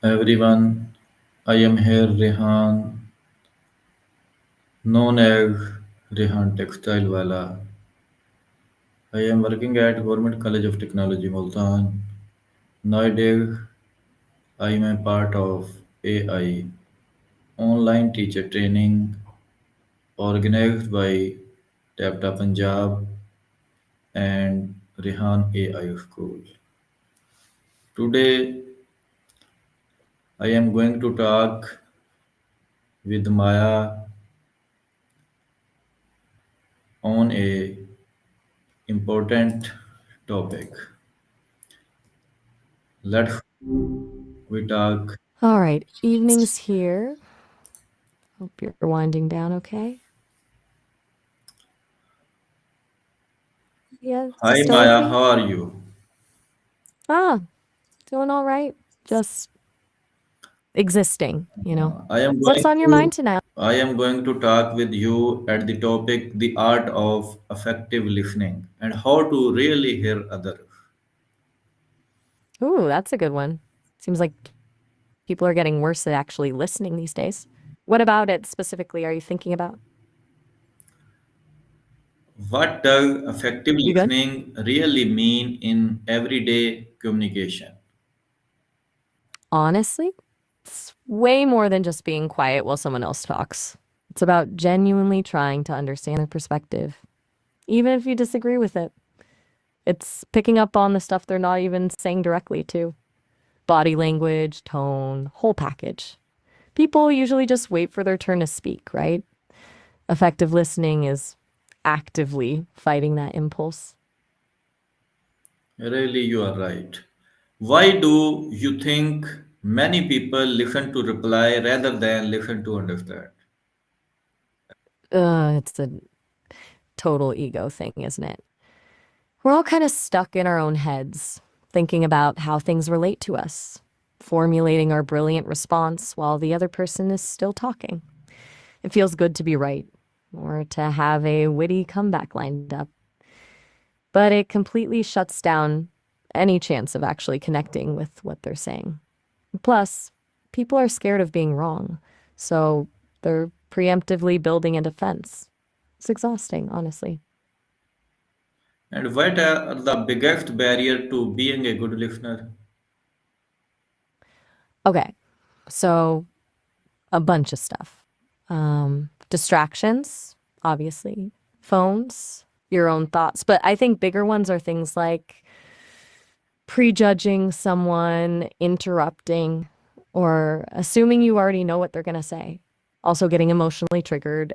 Everyone, I am here Rehan, known as Rehan Textile Wala. I am working at Government College of Technology, Multan. Nowadays, I am a part of AI online teacher training organized by Tapta Punjab and Rehan AI School. Today, I am going to talk with Maya on a important topic. Let's we talk. All right, evening's here. Hope you're winding down okay. Yeah, is it Hi still Maya, working? how are you? Ah, doing all right. Just existing. I am What's going on your to mind tonight? I am going to talk with you at the topic the art of effective listening and how to really hear others. Ooh, that's a good one. Seems like people are getting worse at actually listening these days. What about it specifically are you thinking about? What does effective You good? listening really mean in everyday communication? Honestly, it's way more than just being quiet while someone else talks. It's about genuinely trying to understand their perspective, even if you disagree with it. It's picking up on the stuff they're not even saying directly, too. Body language, tone, whole package. People usually just wait for their turn to speak, right? Effective listening is actively fighting that impulse. Really, you are right. Why do you think many people listen to reply rather than listen to understand? It's a total ego thing, isn't it? We're all kind of stuck in our own heads, thinking about how things relate to us, formulating our brilliant response while the other person is still talking. It feels good to be right or to have a witty comeback lined up, but it completely shuts down any chance of actually connecting with what they're saying. Plus, people are scared of being wrong, so they're preemptively building a defense. It's exhausting, honestly. And what are the biggest barrier to being a good listener? Okay, so a bunch of stuff. Distractions, obviously, phones, your own thoughts. But I think bigger ones are things like prejudging someone, interrupting, or assuming you already know what they're going to say. Also, getting emotionally triggered.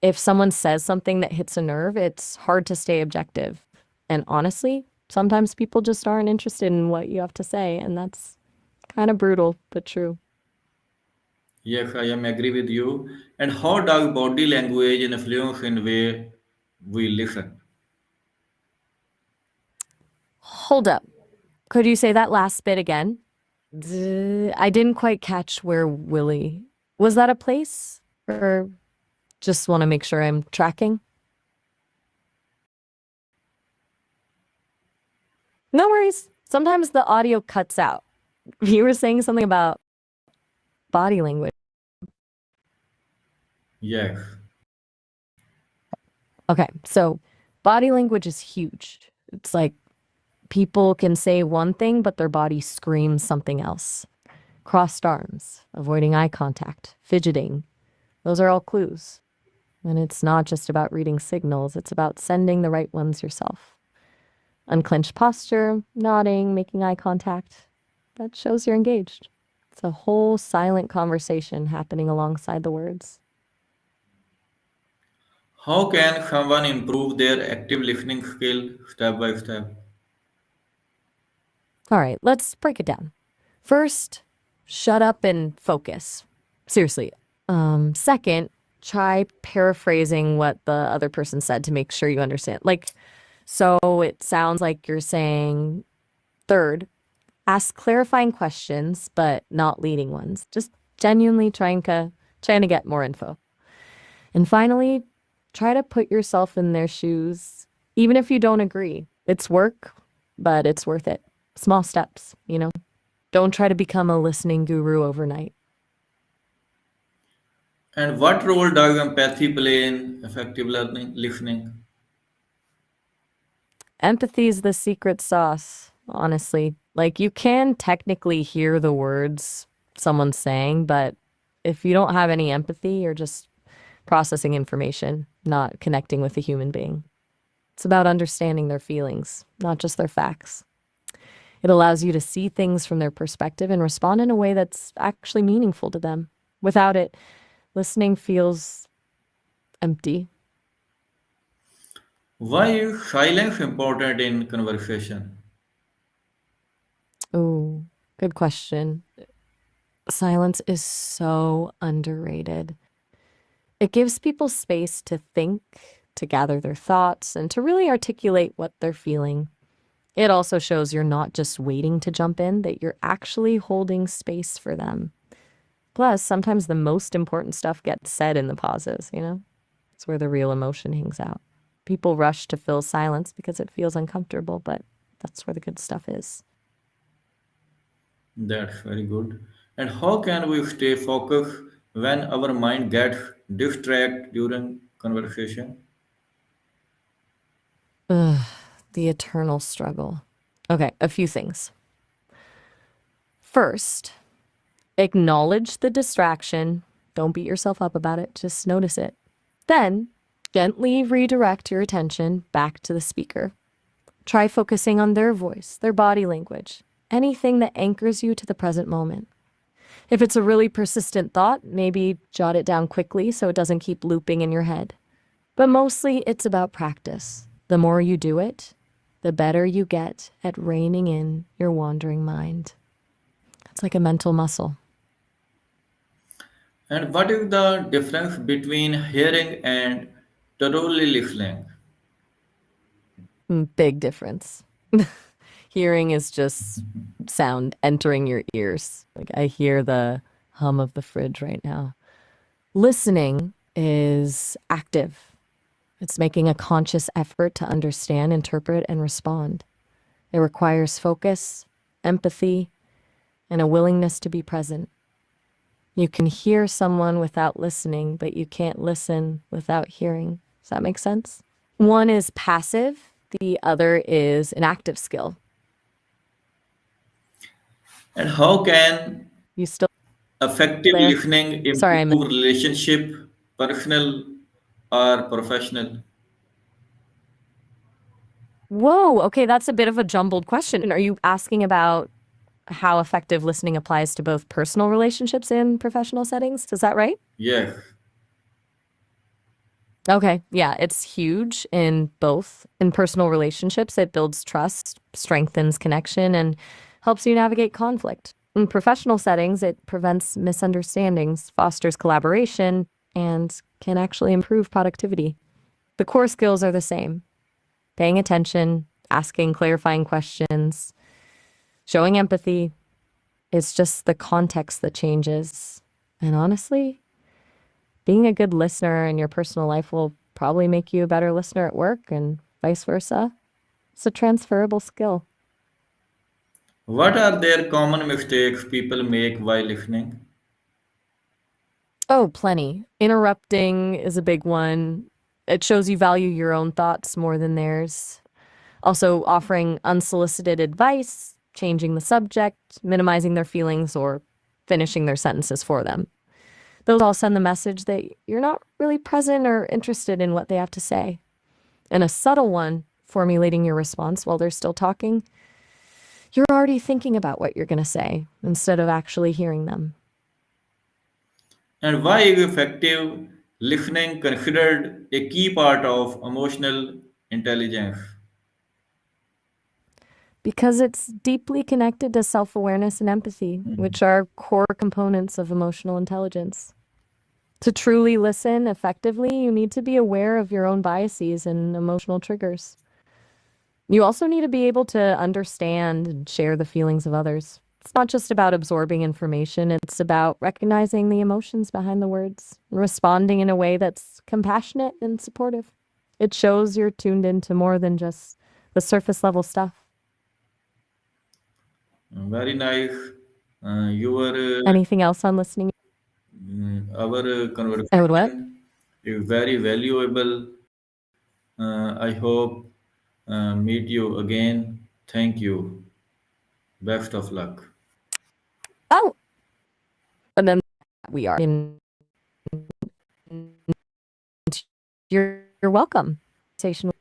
If someone says something that hits a nerve, it's hard to stay objective. And honestly, sometimes people just aren't interested in what you have to say, and that's kind of brutal, but true. Yes, I am agree with you. And how does body language influence in way we listen? Hold up. Could you say that last bit again? I didn't quite catch where Willie. Was that a place? Or just want to make sure I'm tracking? No worries. Sometimes the audio cuts out. You were saying something about body language. Yes. Okay, so body language is huge. It's like people can say one thing, but their body screams something else. Crossed arms, avoiding eye contact, fidgeting. Those are all clues. And it's not just about reading signals, it's about sending the right ones yourself. Unclenched posture, nodding, making eye contact. That shows you're engaged. It's a whole silent conversation happening alongside the words. How can someone improve their active listening skill step by step? All right, let's break it down. First, shut up and focus. Seriously. Second, try paraphrasing what the other person said to make sure you understand. Like, so it sounds like you're saying, third, ask clarifying questions, but not leading ones. Just genuinely trying to get more info. And finally, try to put yourself in their shoes, even if you don't agree. It's work, but it's worth it. Small steps. Don't try to become a listening guru overnight. And what role does empathy play in effective learning, listening? Empathy is the secret sauce, honestly. Like, you can technically hear the words someone's saying, but if you don't have any empathy, you're just processing information, not connecting with a human being. It's about understanding their feelings, not just their facts. It allows you to see things from their perspective and respond in a way that's actually meaningful to them. Without it, listening feels empty. Why is silence important in conversation? Ooh, good question. Silence is so underrated. It gives people space to think, to gather their thoughts, and to really articulate what they're feeling. It also shows you're not just waiting to jump in, that you're actually holding space for them. Plus, sometimes the most important stuff gets said in the pauses, you know? It's where the real emotion hangs out. People rush to fill silence because it feels uncomfortable, but that's where the good stuff is. That's very good. And how can we stay focused when our mind gets distracted during conversation? Ugh, the eternal struggle. Okay, a few things. First, acknowledge the distraction. Don't beat yourself up about it, just notice it. Then, gently redirect your attention back to the speaker. Try focusing on their voice, their body language, anything that anchors you to the present moment. If it's a really persistent thought, maybe jot it down quickly so it doesn't keep looping in your head. But mostly, it's about practice. The more you do it, the better you get at reining in your wandering mind. It's like a mental muscle. And what is the difference between hearing and thoroughly listening? Big difference. Hearing is just sound entering your ears. Like, I hear the hum of the fridge right now. Listening is active. It's making a conscious effort to understand, interpret, and respond. It requires focus, empathy, and a willingness to be present. You can hear someone without listening, but you can't listen without hearing. Does that make sense? One is passive, the other is an active skill. And how can You still effective there? listening Sorry, I'm. improve relationship, personal or professional? Whoa, okay, that's a bit of a jumbled question. Are you asking about how effective listening applies to both personal relationships and professional settings? Is that right? Yes. Okay, yeah, it's huge in both. In personal relationships, it builds trust, strengthens connection, and helps you navigate conflict. In professional settings, it prevents misunderstandings, fosters collaboration, and can actually improve productivity. The core skills are the same: paying attention, asking clarifying questions, showing empathy. It's just the context that changes. And honestly, being a good listener in your personal life will probably make you a better listener at work and vice versa. It's a transferable skill. What are their common mistakes people make while listening? Oh, plenty. Interrupting is a big one. It shows you value your own thoughts more than theirs. Also, offering unsolicited advice, changing the subject, minimizing their feelings, or finishing their sentences for them. Those all send the message that you're not really present or interested in what they have to say. And a subtle one, formulating your response while they're still talking, you're already thinking about what you're going to say instead of actually hearing them. And why is effective listening considered a key part of emotional intelligence? Because it's deeply connected to self awareness and empathy, which are core components of emotional intelligence. To truly listen effectively, you need to be aware of your own biases and emotional triggers. You also need to be able to understand and share the feelings of others. It's not just about absorbing information, it's about recognizing the emotions behind the words and responding in a way that's compassionate and supportive. It shows you're tuned into more than just the surface level stuff. Very nice. Your Anything else on listening? our I would what? conversation is very valuable. I hope meet you again. Thank you. Best of luck. Oh, and then we are in. You're welcome. Conversation.